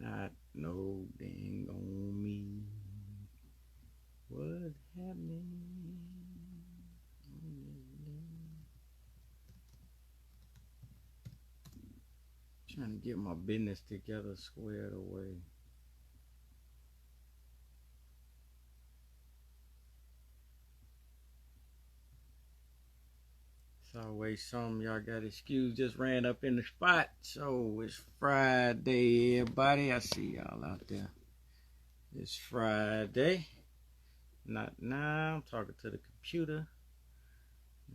not no dang on me. What's happening? Trying to get my business together, squared away. It's always something. Y'all got excuse. Just ran up in the spot. So it's Friday, everybody. I see y'all out there. It's Friday. Not now. I'm talking to the computer.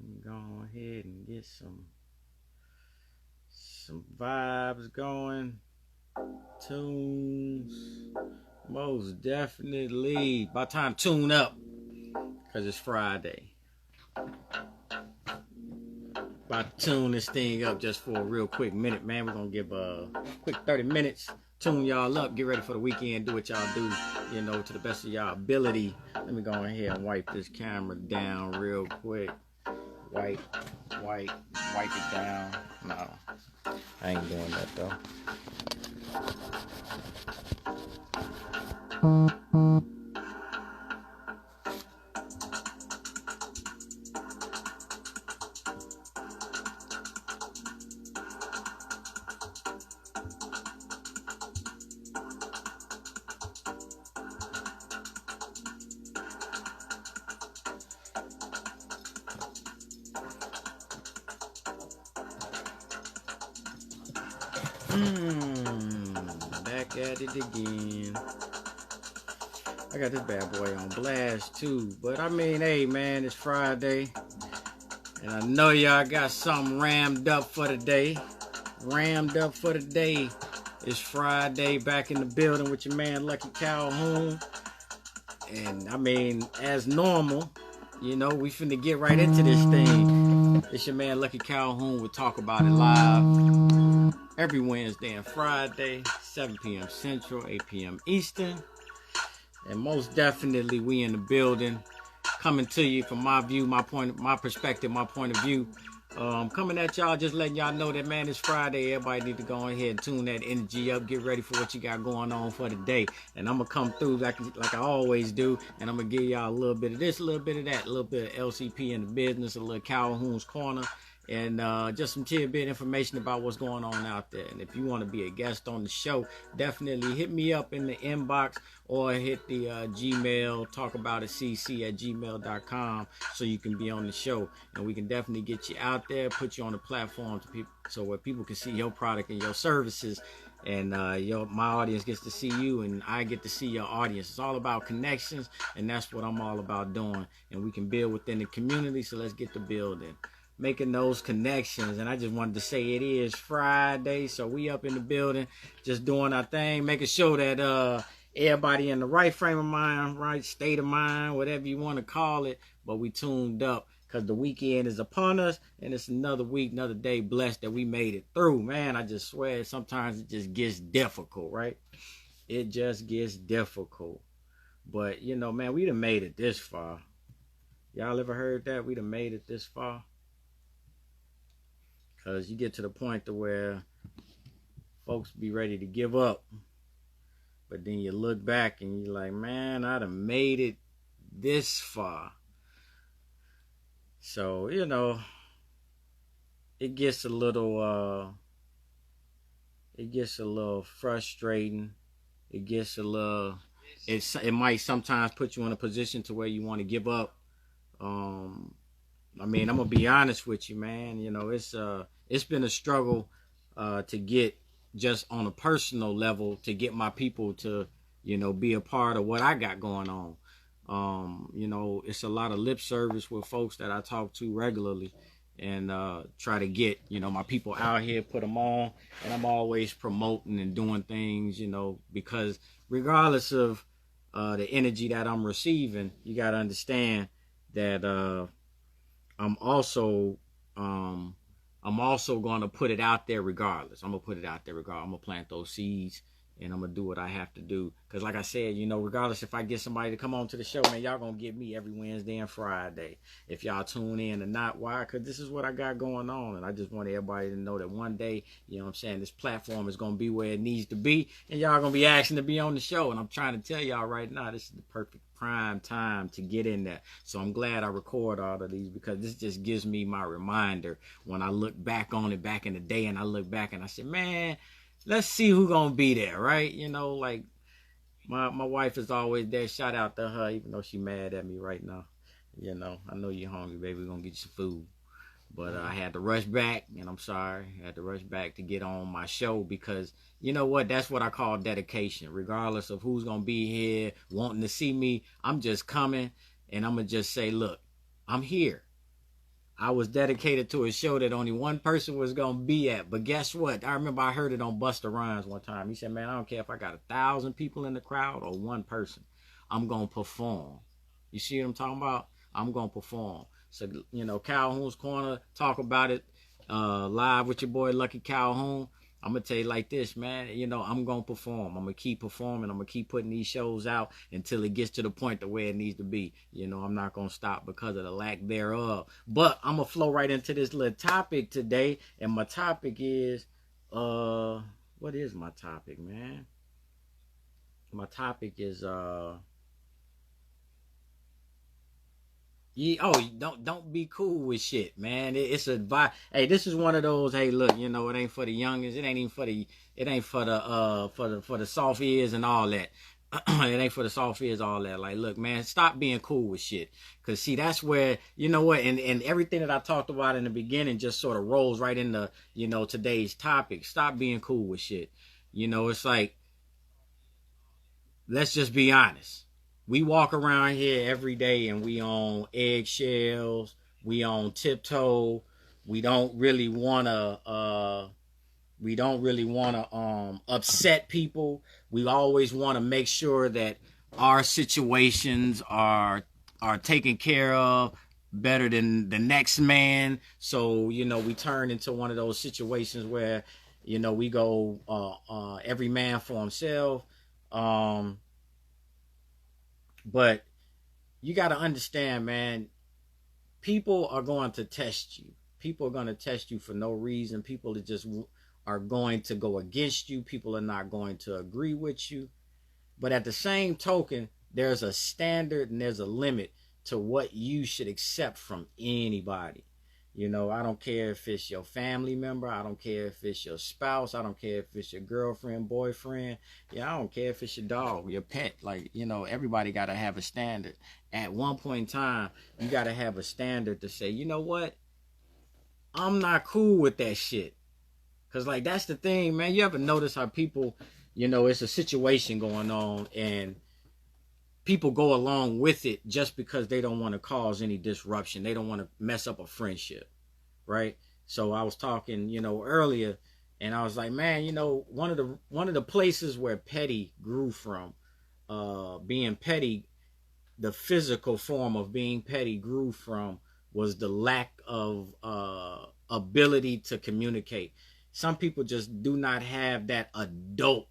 Let me go ahead and get some vibes going. Tunes. Most definitely. By the time tune up. Because it's Friday. About to tune this thing up just for a real quick minute, man. We're going to give a quick 30 minutes. Tune y'all up. Get ready for the weekend. Do what y'all do, you know, to the best of y'all ability. Let me go ahead and wipe this camera down real quick. Wipe it down. No, I ain't doing that, though. Back at it again. I got this bad boy on blast too. But I mean, hey man, it's Friday. And I know y'all got something rammed up for the day. It's Friday, back in the building with your man Lucky Calhoun. And I mean, as normal, you know, we finna get right into this thing. It's your man Lucky Calhoun. We'll talk about it live every Wednesday and Friday, 7 p.m. Central, 8 p.m. Eastern. And most definitely, we in the building, coming to you from my view, my perspective, my point of view. Coming at y'all, just letting y'all know that, man, it's Friday. Everybody need to go ahead and tune that energy up. Get ready for what you got going on for the day. And I'm going to come through like I always do. And I'm going to give y'all a little bit of this, a little bit of that, a little bit of LCP in the business, a little Calhoun's Corner. And just some tidbit information about what's going on out there. And if you want to be a guest on the show, definitely hit me up in the inbox or hit the Gmail, talkaboutitcc@gmail.com, so you can be on the show. And we can definitely get you out there, put you on the platform to people, so where people can see your product and your services. And my audience gets to see you, and I get to see your audience. It's all about connections, and that's what I'm all about doing. And we can build within the community, so let's get to building, making those connections. And I just wanted to say it is Friday, so we up in the building, just doing our thing, making sure that everybody in the right frame of mind, right state of mind, whatever you want to call it, but we tuned up because the weekend is upon us, and it's another week, another day blessed that we made it through. Man, I just swear sometimes it just gets difficult, right? It just gets difficult. But, you know, man, we done made it this far. Y'all ever heard that? We done made it this far. Because you get to the point to where folks be ready to give up. But then you look back and you're like, man, I done made it this far. So, you know, it gets a little frustrating. It might sometimes put you in a position to where you want to give up. I mean, I'm gonna be honest with you, man. You know, it's been a struggle to get, just on a personal level, to get my people to, you know, be a part of what I got going on. You know, it's a lot of lip service with folks that I talk to regularly, and try to get, you know, my people out here, put them on, and I'm always promoting and doing things, you know, because regardless of the energy that I'm receiving, you got to understand that I'm also going to put it out there regardless. I'm going to put it out there regardless. I'm going to plant those seeds and I'm gonna do what I have to do. Cause like I said, you know, regardless if I get somebody to come on to the show, man, y'all gonna get me every Wednesday and Friday. If y'all tune in or not, why? Cause this is what I got going on, and I just want everybody to know that one day, you know what I'm saying, this platform is gonna be where it needs to be, and y'all gonna be asking to be on the show. And I'm trying to tell y'all right now, this is the perfect prime time to get in there. So I'm glad I record all of these, because this just gives me my reminder when I look back on it back in the day, and I look back and I said, man, let's see who gonna be there, right? You know, like my wife is always there. Shout out to her, even though she mad at me right now. You know, I know you're hungry, baby. We're gonna get you some food. But I had to rush back, and I'm sorry. I had to rush back to get on my show, because you know what? That's what I call dedication. Regardless of who's gonna be here wanting to see me, I'm just coming, and I'm gonna just say, look, I'm here. I was dedicated to a show that only one person was going to be at. But guess what? I remember I heard it on Busta Rhymes one time. He said, man, I don't care if I got 1,000 people in the crowd or one person. I'm going to perform. You see what I'm talking about? I'm going to perform. So, you know, Calhoun's Corner, talk about it live with your boy Lucky Calhoun. I'm going to tell you like this, man. You know, I'm going to perform. I'm going to keep performing. I'm going to keep putting these shows out until it gets to the point to where it needs to be. You know, I'm not going to stop because of the lack thereof. But I'm going to flow right into this little topic today. And my topic is, what is my topic, man? My topic is, yeah, oh, don't be cool with shit, man. It's advice. Hey, this is one of those. Hey, look, you know, it ain't for the youngins. It ain't even for the. It ain't for the soft ears and all that. It ain't for the soft ears, all that. Like, look, man, stop being cool with shit. Cause see, that's where, you know what, and everything that I talked about in the beginning just sort of rolls right into, you know, today's topic. Stop being cool with shit. You know, it's like, let's just be honest. We walk around here every day and we on eggshells, we on tiptoe. We don't really wanna upset people. We always want to make sure that our situations are taken care of better than the next man. So, you know, we turn into one of those situations where, you know, we go every man for himself. But you got to understand, man, people are going to test you. People are going to test you for no reason. People are going to go against you. People are not going to agree with you. But at the same token, there's a standard and there's a limit to what you should accept from anybody. You know, I don't care if it's your family member. I don't care if it's your spouse. I don't care if it's your girlfriend, boyfriend. Yeah, I don't care if it's your dog, your pet. Like, you know, everybody got to have a standard. At one point in time, you got to have a standard to say, you know what? I'm not cool with that shit. Because, like, that's the thing, man. You ever notice how people, you know, it's a situation going on and people go along with it just because they don't want to cause any disruption. They don't want to mess up a friendship, right? So I was talking, you know, earlier, and I was like, man, you know, one of the places where petty grew from, being petty, the physical form of being petty grew from was the lack of ability to communicate. Some people just do not have that adult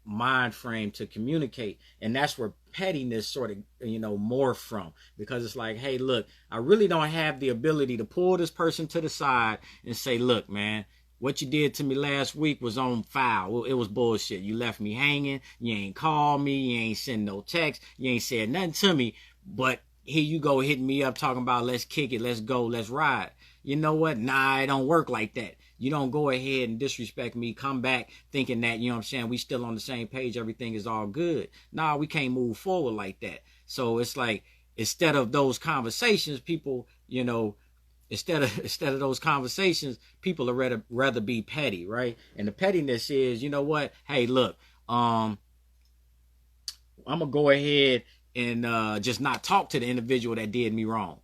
mind frame to communicate, and that's where pettiness sort of, you know, morph from, because it's like, hey, look, I really don't have the ability to pull this person to the side and say, look, man, what you did to me last week was on foul. It was bullshit. You left me hanging. You ain't called me. You ain't send no text. You ain't said nothing to me. But here you go hitting me up talking about let's kick it, let's go, let's ride. You know what? Nah, it don't work like that. You don't go ahead and disrespect me, come back thinking that, you know what I'm saying, we still on the same page, everything is all good. Nah, we can't move forward like that. So it's like, instead of those conversations, people, you know, instead of those conversations, people are rather be petty, right? And the pettiness is, you know what? Hey, look, I'm gonna go ahead and just not talk to the individual that did me wrong.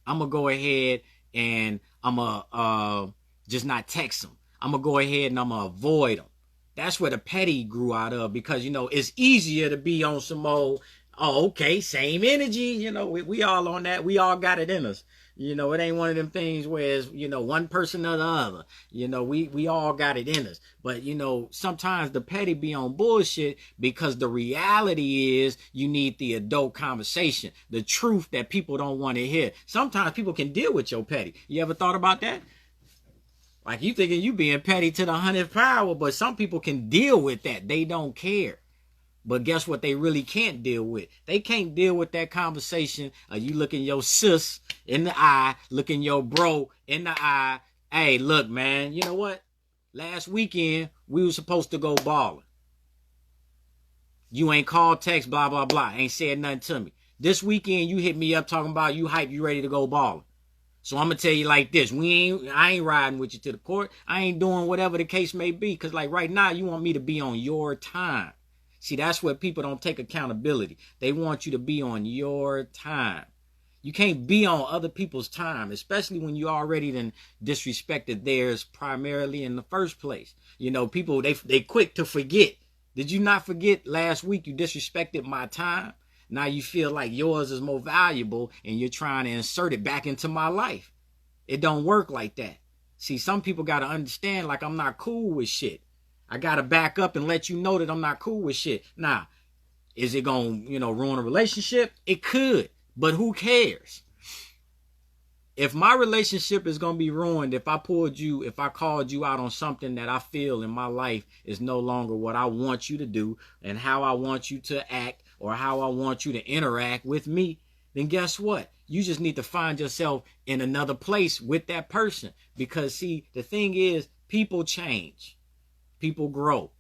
I'm gonna go ahead and I'm gonna just not text them. I'm gonna go ahead and I'm gonna avoid them. That's where the petty grew out of, because, you know, it's easier to be on some old, oh, okay, same energy. You know, we all on that. We all got it in us. You know, it ain't one of them things where it's, you know, one person or the other. You know, we all got it in us. But, you know, sometimes the petty be on bullshit because the reality is you need the adult conversation, the truth that people don't want to hear. Sometimes people can deal with your petty. You ever thought about that? Like, you thinking you being petty to the 100th power, but some people can deal with that. They don't care. But guess what they really can't deal with? They can't deal with that conversation of you looking your sis in the eye, looking your bro in the eye. Hey, look, man, you know what? Last weekend, we were supposed to go balling. You ain't called, text, blah, blah, blah. Ain't said nothing to me. This weekend, you hit me up talking about you hype, you ready to go balling. So I'm going to tell you like this. I ain't riding with you to the court. I ain't doing whatever the case may be. Because like right now, you want me to be on your time. See, that's where people don't take accountability. They want you to be on your time. You can't be on other people's time, especially when you already done disrespected theirs primarily in the first place. You know, people, they quick to forget. Did you not forget last week you disrespected my time? Now you feel like yours is more valuable and you're trying to insert it back into my life. It don't work like that. See, some people got to understand like I'm not cool with shit. I got to back up and let you know that I'm not cool with shit. Now, is it going to, you know, ruin a relationship? It could, but who cares? If my relationship is going to be ruined, if I called you out on something that I feel in my life is no longer what I want you to do and how I want you to act or how I want you to interact with me, then guess what? You just need to find yourself in another place with that person. Because see, the thing is, people change. People grow.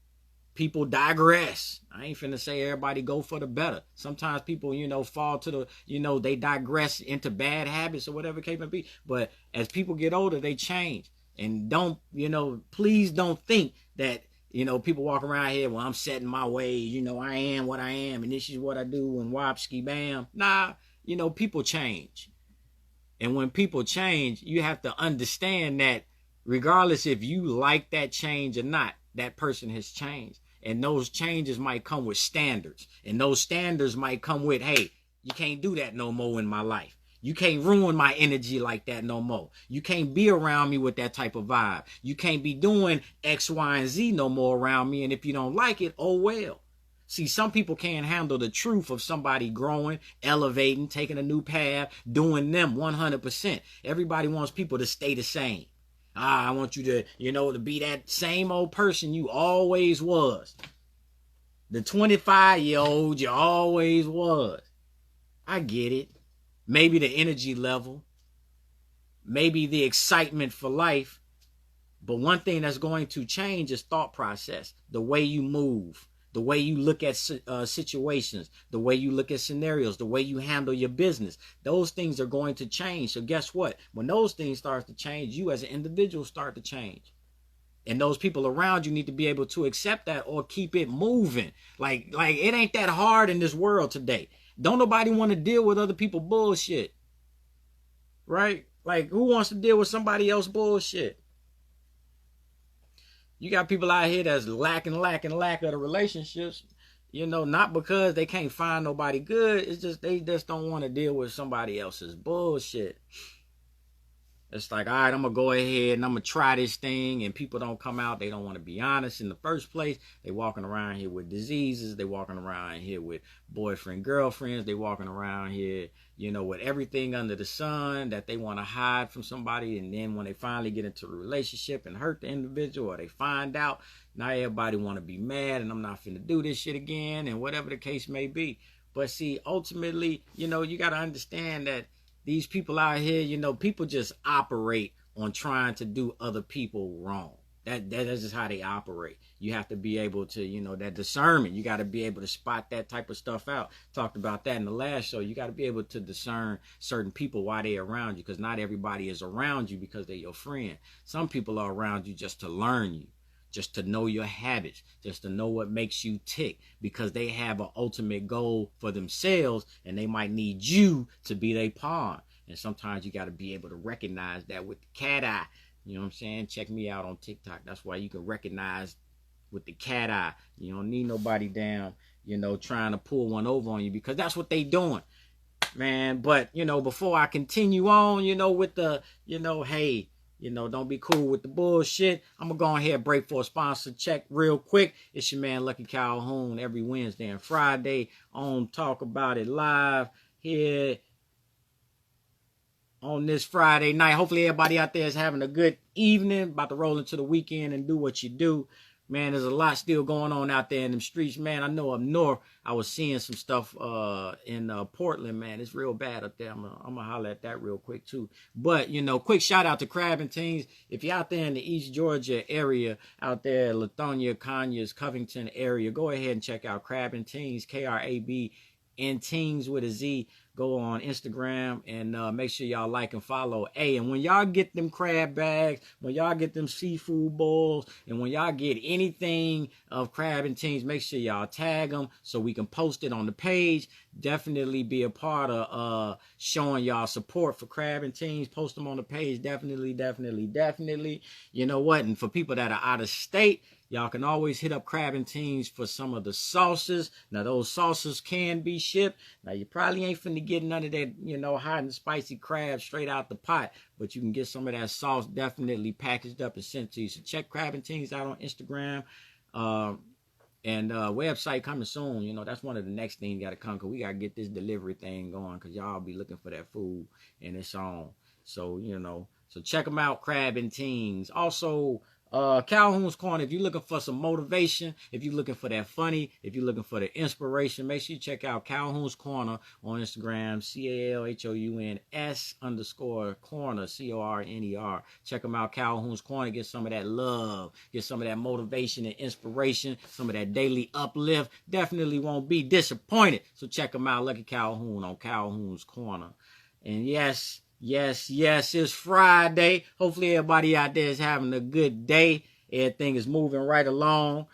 People digress. I ain't finna say everybody go for the better. Sometimes people, you know, fall to the, you know, they digress into bad habits or whatever it case may be. But as people get older, they change. And don't, you know, please don't think that, you know, people walk around here, well, I'm setting my ways, you know, I am what I am, and this is what I do, and whopski bam. Nah, you know, people change. And when people change, you have to understand that regardless if you like that change or not, that person has changed. And those changes might come with standards. And those standards might come with, hey, you can't do that no more in my life. You can't ruin my energy like that no more. You can't be around me with that type of vibe. You can't be doing X, Y, and Z no more around me. And if you don't like it, oh well. See, some people can't handle the truth of somebody growing, elevating, taking a new path, doing them 100%. Everybody wants people to stay the same. I want you to, you know, to be that same old person you always was. The 25-year-old you always was. I get it. Maybe the energy level. Maybe the excitement for life. But one thing that's going to change is thought process. The way you move. The way you look at situations, the way you look at scenarios, the way you handle your business. Those things are going to change. So guess what? When those things start to change, you as an individual start to change. And those people around you need to be able to accept that or keep it moving. Like it ain't that hard in this world today. Don't nobody want to deal with other people bullshit. Right? Like, who wants to deal with somebody else bullshit? You got people out here that's lacking of the relationships, you know, not because they can't find nobody good. It's just they just don't want to deal with somebody else's bullshit. It's like, all right, I'm going to go ahead and I'm going to try this thing, and people don't come out. They don't want to be honest in the first place. They walking around here with diseases. They walking around here with boyfriend, girlfriends. They walking around here, you know, with everything under the sun that they want to hide from somebody. And then when they finally get into a relationship and hurt the individual, or they find out, now everybody want to be mad and I'm not finna do this shit again, and whatever the case may be. But see, ultimately, you know, you got to understand that these people out here, you know, people just operate on trying to do other people wrong. That's just how they operate. You have to be able to, you know, that discernment. You got to be able to spot that type of stuff out. Talked about that in the last show. You got to be able to discern certain people while they're around you, because not everybody is around you because they're your friend. Some people are around you just to learn you, just to know your habits, just to know what makes you tick, because they have an ultimate goal for themselves and they might need you to be their pawn. And sometimes you got to be able to recognize that with the cat eye. You know what I'm saying? Check me out on TikTok. That's why you can recognize with the cat eye. You don't need nobody down, you know, trying to pull one over on you, because that's what they doing. man. But, you know, before I continue on, you know, with the, you know, hey, you know, don't be cool with the bullshit. I'm going to go ahead and break for a sponsor check real quick. It's your man, Lucky Calhoun, every Wednesday and Friday on Talk About It Live here on this Friday night. Hopefully everybody out there is having a good evening, about to roll into the weekend and do what you do. Man, there's a lot still going on out there in them streets, man. I know up north, I was seeing some stuff in Portland, man. It's real bad up there. I'm going to holler at that real quick, too. But, you know, quick shout out to Crab and Teens. If you're out there in the East Georgia area, out there, Lithonia, Conyers, Covington area, go ahead and check out Crab and Teens, Krab and Teens with a Z. Go on Instagram and make sure y'all like and follow. Hey, and when y'all get them crab bags, when y'all get them seafood bowls, and when y'all get anything of Crab and Teens, make sure y'all tag them so we can post it on the page. Definitely be a part of showing y'all support for Crab and Teens. Post them on the page. Definitely, definitely, definitely. You know what? And for people that are out of state, y'all can always hit up Crab and Teens for some of the sauces. Now, those sauces can be shipped. Now, you probably ain't finna get none of that, you know, hot and spicy crab straight out the pot, but you can get some of that sauce definitely packaged up and sent to you. So check Crab and Teens out on Instagram. And website coming soon. You know, that's one of the next things got to come, because we got to get this delivery thing going, because y'all be looking for that food and it's on. So, you know, so check them out, Crab and Teens. Also, Calhoun's Corner, if you're looking for some motivation, if you're looking for that funny, if you're looking for the inspiration, make sure you check out Calhoun's Corner on Instagram, CALHOUNS_corner, CORNER. Check them out, Calhoun's Corner. Get some of that love, get some of that motivation and inspiration, some of that daily uplift. Definitely won't be disappointed. So check them out, Lucky Calhoun on Calhoun's Corner. And yes, it's Friday. Hopefully everybody out there is having a good day. Everything is moving right along.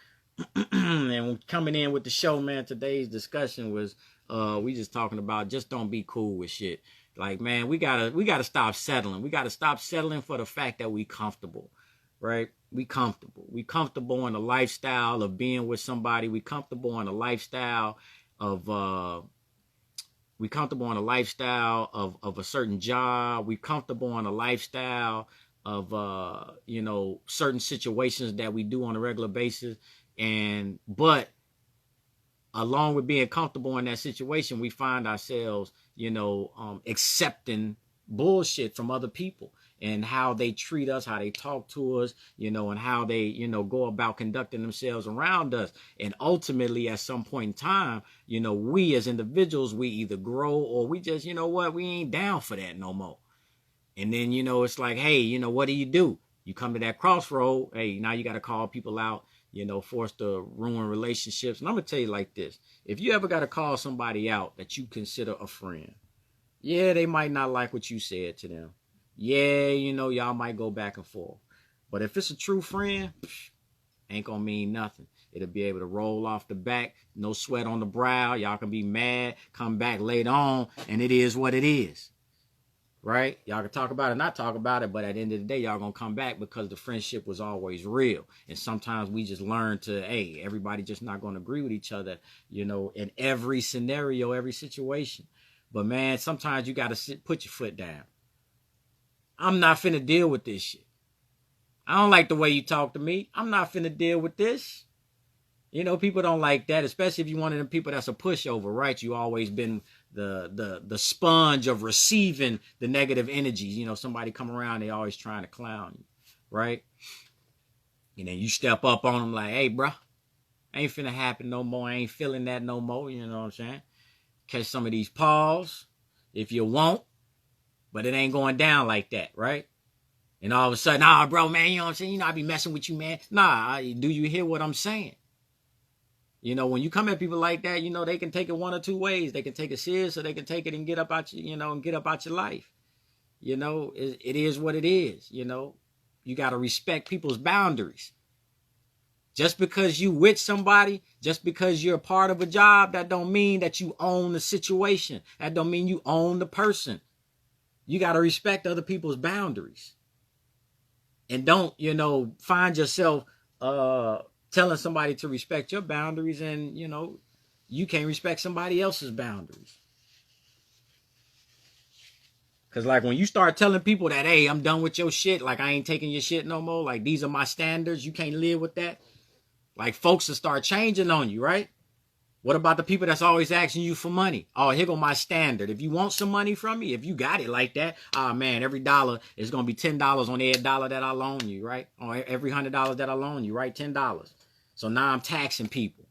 And coming in with the show, man, today's discussion was we just talking about just don't be cool with shit. Like, man, we gotta stop settling. We gotta stop settling for the fact that we comfortable, right? We comfortable in the lifestyle of being with somebody. We comfortable in the lifestyle of we comfortable in a lifestyle of a certain job. We comfortable in a lifestyle of you know, certain situations that we do on a regular basis. But along with being comfortable in that situation, we find ourselves, you know, accepting bullshit from other people and how they treat us, how they talk to us, you know, and how they, you know, go about conducting themselves around us. And ultimately, at some point in time, you know, we as individuals, we either grow or we just, you know what, we ain't down for that no more. And then, you know, it's like, hey, you know, what do? You come to that crossroad. Hey, now you got to call people out, you know, forced to ruin relationships. And I'm going to tell you like this. If you ever got to call somebody out that you consider a friend, yeah, they might not like what you said to them. Yeah, you know, y'all might go back and forth. But if it's a true friend, ain't gonna mean nothing. It'll be able to roll off the back, no sweat on the brow. Y'all can be mad, come back later on, and it is what it is. Right? Y'all can talk about it, not talk about it, but at the end of the day, y'all gonna come back because the friendship was always real. And sometimes we just learn to, hey, everybody just not gonna agree with each other, you know, in every scenario, every situation. But man, sometimes you gotta put your foot down. I'm not finna deal with this shit. I don't like the way you talk to me. I'm not finna deal with this. You know, people don't like that, especially if you're one of them people that's a pushover, right? You always been the sponge of receiving the negative energies. You know, somebody come around, they always trying to clown you, right? And then you step up on them like, hey, bro, ain't finna happen no more. I ain't feeling that no more. You know what I'm saying? Catch some of these paws if you want, but it ain't going down like that, right? And all of a sudden, nah, bro, man, you know what I'm saying? You know, I be messing with you, man. Nah, do you hear what I'm saying? You know, when you come at people like that, you know, they can take it one or two ways. They can take it serious, or they can take it and get up out you know, and get up out your life. You know, it is what it is. You know, you got to respect people's boundaries. Just because you with somebody, just because you're a part of a job, that don't mean that you own the situation. That don't mean you own the person. You got to respect other people's boundaries. And don't, you know, find yourself telling somebody to respect your boundaries and, you know, you can't respect somebody else's boundaries. Cause like when you start telling people that, hey, I'm done with your shit, like I ain't taking your shit no more, like these are my standards, you can't live with that. Like folks will start changing on you, right? What about the people that's always asking you for money? Oh, here go my standard. If you want some money from me, if you got it like that, man, every dollar is gonna be $10 on every dollar that I loan you, right? On every $100 that I loan you, right? $10. So now I'm taxing people.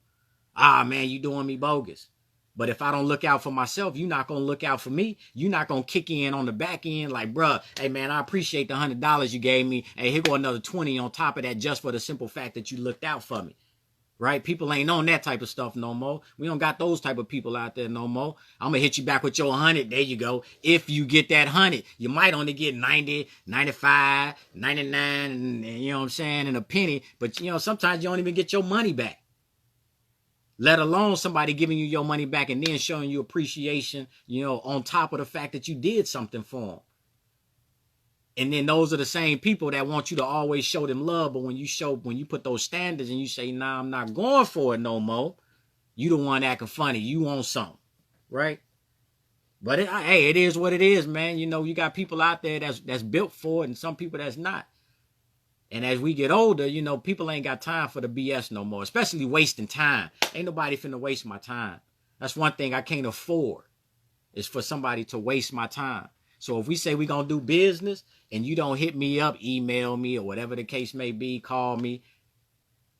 Man, you doing me bogus. But if I don't look out for myself, you're not going to look out for me. You're not going to kick in on the back end like, bruh, hey, man, I appreciate the $100 you gave me. Hey, here go another 20 on top of that just for the simple fact that you looked out for me. Right? People ain't on that type of stuff no more. We don't got those type of people out there no more. I'm going to hit you back with your 100. There you go. If you get that 100, you might only get 90, 95, 99, and you know what I'm saying, and a penny. But, you know, sometimes you don't even get your money back. Let alone somebody giving you your money back and then showing you appreciation, you know, on top of the fact that you did something for them. And then those are the same people that want you to always show them love. But when you put those standards and you say, nah, I'm not going for it no more, you the one acting funny. You want something, right? But hey, it is what it is, man. You know, you got people out there that's built for it and some people that's not. And as we get older, you know, people ain't got time for the BS no more, especially wasting time. Ain't nobody finna waste my time. That's one thing I can't afford, is for somebody to waste my time. So if we say we gonna do business and you don't hit me up, email me, or whatever the case may be, call me,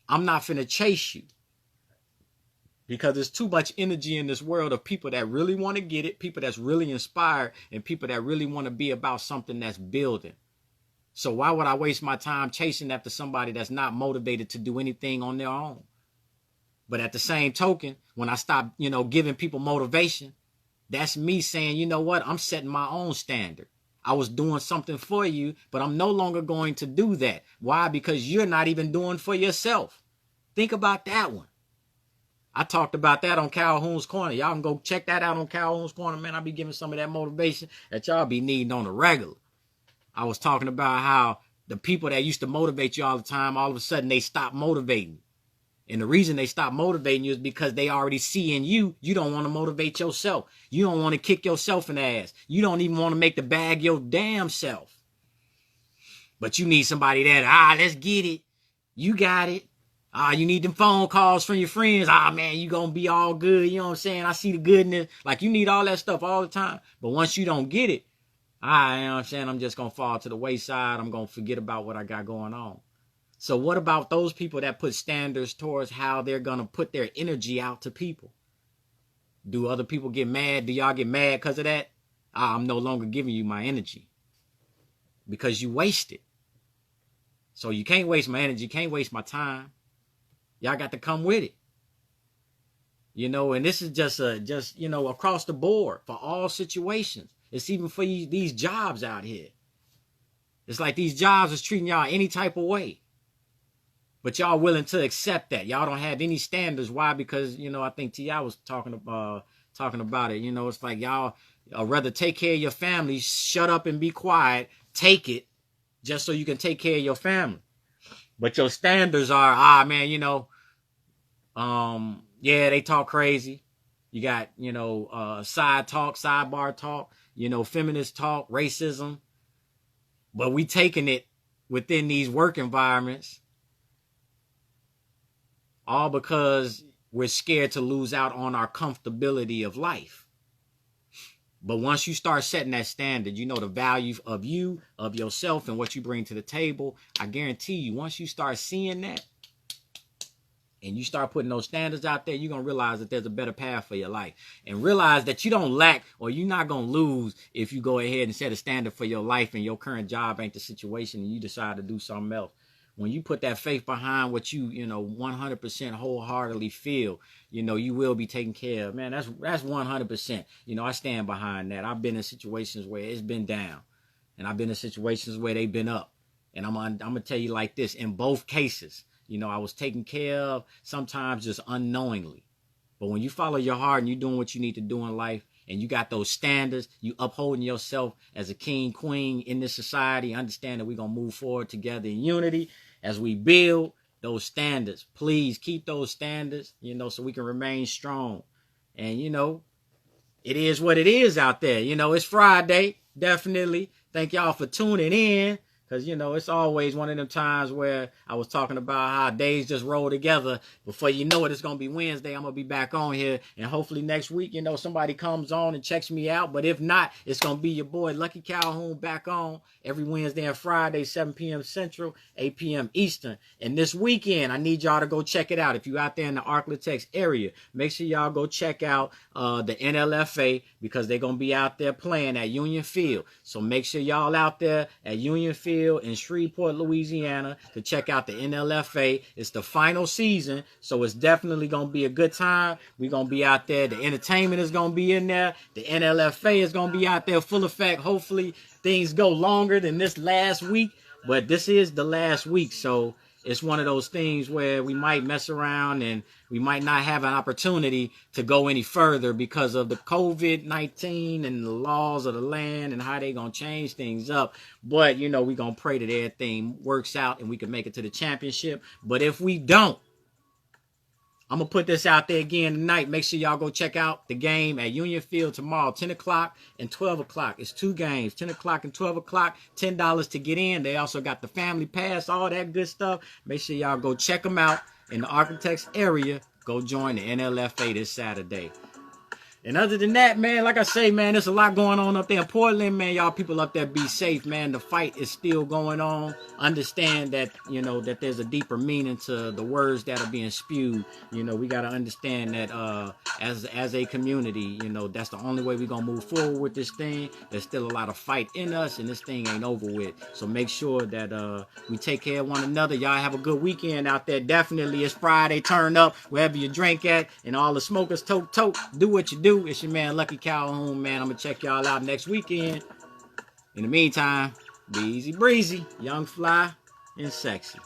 I'm not finna chase you. Because there's too much energy in this world of people that really want to get it, people that's really inspired, and people that really want to be about something that's building. So why would I waste my time chasing after somebody that's not motivated to do anything on their own? But at the same token, when I stop, you know, giving people motivation, that's me saying, you know what? I'm setting my own standard. I was doing something for you, but I'm no longer going to do that. Why? Because you're not even doing for yourself. Think about that one. I talked about that on Calhoun's Corner. Y'all can go check that out on Calhoun's Corner, man. I'll be giving some of that motivation that y'all be needing on the regular. I was talking about how the people that used to motivate you all the time, all of a sudden they stopped motivating. And the reason they stop motivating you is because they already see in you, you don't want to motivate yourself. You don't want to kick yourself in the ass. You don't even want to make the bag your damn self. But you need somebody that, let's get it. You got it. You need them phone calls from your friends. Man, you going to be all good. You know what I'm saying? I see the goodness. Like, you need all that stuff all the time. But once you don't get it, you know what I'm saying? I'm just going to fall to the wayside. I'm going to forget about what I got going on. So what about those people that put standards towards how they're going to put their energy out to people? Do other people get mad? Do y'all get mad because of that? I'm no longer giving you my energy because you waste it. So you can't waste my energy. Can't waste my time. Y'all got to come with it. You know, and this is just, you know, across the board for all situations. It's even for these jobs out here. It's like these jobs is treating y'all any type of way. But y'all willing to accept that. Y'all don't have any standards. Why? Because, you know, I think T.I. was talking about it. You know, it's like y'all rather take care of your family, shut up and be quiet, take it, just so you can take care of your family. But your standards are, man, you know, yeah, they talk crazy. You got, you know, side talk, sidebar talk, you know, feminist talk, racism. But we taking it within these work environments, all because we're scared to lose out on our comfortability of life. But once you start setting that standard, you know, the value of you, of yourself, and what you bring to the table, I guarantee you, once you start seeing that and you start putting those standards out there, you're going to realize that there's a better path for your life. And realize that you don't lack, or you're not going to lose if you go ahead and set a standard for your life and your current job ain't the situation and you decide to do something else. When you put that faith behind what you know, 100% wholeheartedly feel, you know, you will be taken care of. Man, that's 100%. You know, I stand behind that. I've been in situations where it's been down, and I've been in situations where they've been up. And I'm going to tell you like this, in both cases, you know, I was taken care of, sometimes just unknowingly. But when you follow your heart and you're doing what you need to do in life, and you got those standards, you upholding yourself as a king, queen in this society, understand that we're going to move forward together in unity as we build those standards. Please keep those standards, you know, so we can remain strong. And, you know, it is what it is out there. You know, it's Friday. definitely. Thank y'all for tuning in. Because, you know, it's always one of them times where I was talking about how days just roll together. Before you know it, it's going to be Wednesday. I'm going to be back on here. And hopefully next week, you know, somebody comes on and checks me out. But if not, it's going to be your boy Lucky Calhoun back on every Wednesday and Friday, 7 p.m. Central, 8 p.m. Eastern. And this weekend, I need y'all to go check it out. If you're out there in the ARK-LA-TEX area, make sure y'all go check out the NLFA, because they're going to be out there playing at Union Field. So make sure y'all out there at Union Field in Shreveport, Louisiana, to check out the NLFA. It's the final season, so it's definitely going to be a good time. We're going to be out there. The entertainment is going to be in there. The NLFA is going to be out there full effect. Hopefully things go longer than this last week, but this is the last week, so it's one of those things where we might mess around and we might not have an opportunity to go any further because of the COVID-19 and the laws of the land and how they going to change things up. But, you know, we're going to pray that everything works out and we can make it to the championship. But if we don't, I'm going to put this out there again tonight. Make sure y'all go check out the game at Union Field tomorrow, 10 o'clock and 12 o'clock. It's 2 games, 10 o'clock and 12 o'clock, $10 to get in. They also got the family pass, all that good stuff. Make sure y'all go check them out in the ARK-LA-TEX area. Go join the NLFA this Saturday. And other than that, man, like I say, man, there's a lot going on up there in Portland, man. Y'all people up there, be safe, man. The fight is still going on. Understand that, you know, that there's a deeper meaning to the words that are being spewed. You know, we got to understand that as a community, you know, that's the only way we're going to move forward with this thing. There's still a lot of fight in us, and this thing ain't over with. So make sure that we take care of one another. Y'all have a good weekend out there. Definitely, it's Friday. Turn up wherever you drink at, and all the smokers, tote, do what you do. It's your man Lucky Calhoun, man. I'm gonna check y'all out next weekend. In the meantime, be easy breezy, young, fly, and sexy.